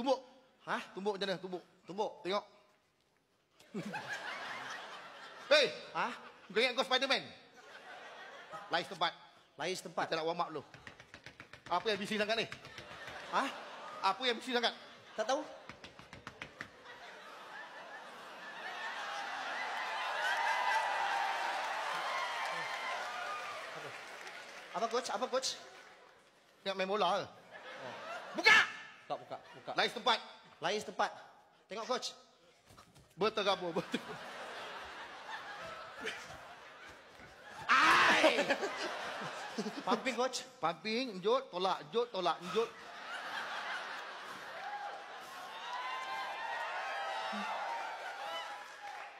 Tumbuk. Hah? Tumbuk macam mana? Tumbuk. Tumbuk. Tengok. Hei, Hah? kau ingat kau Spiderman? Lain tempat. Lain setempat. Kita nak warm up dulu. Apa yang bising sangat ni? Hah? Apa yang bising sangat? Tak tahu. Apa coach? Apa coach? Nak main bola ke? Oh. Buka! Tak buka, buka. Lain tempat. Lain setempat. Tengok coach. Berterabur, betul. Pumping coach. Pumping, njut, tolak, njut, tolak, njut.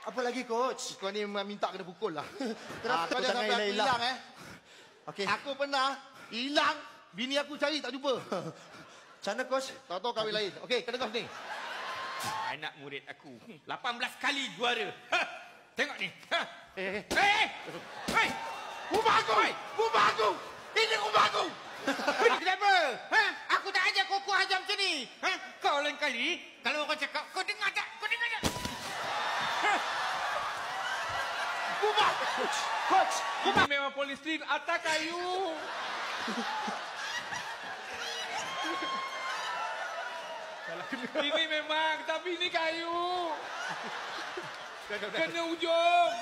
Apa lagi coach? Kau ni memang minta kena pukul lah. Kenapa Kau kau jangan jangan sampai aku hilang? hilang Okey. Aku pernah hilang. Bini aku cari tak jumpa. Macam mana coach? Tahu-tahu kahwin lain. Okey, kena kau sini. Anak murid aku 18 kali juara. Ha, tengok ni. Ha. Eh, Hei! rumah aku! Rumah aku! Ini rumah aku! Kenapa? Ha? Aku tak ajar kau ajar macam ni. Ha? Kau lain kali kalau orang cakap kau dengar tak? Kau dengar tak? Rumah! Coach. Ini memang polistirin atas kayu. Ini memang, tapi ini kayu. Kena ujung.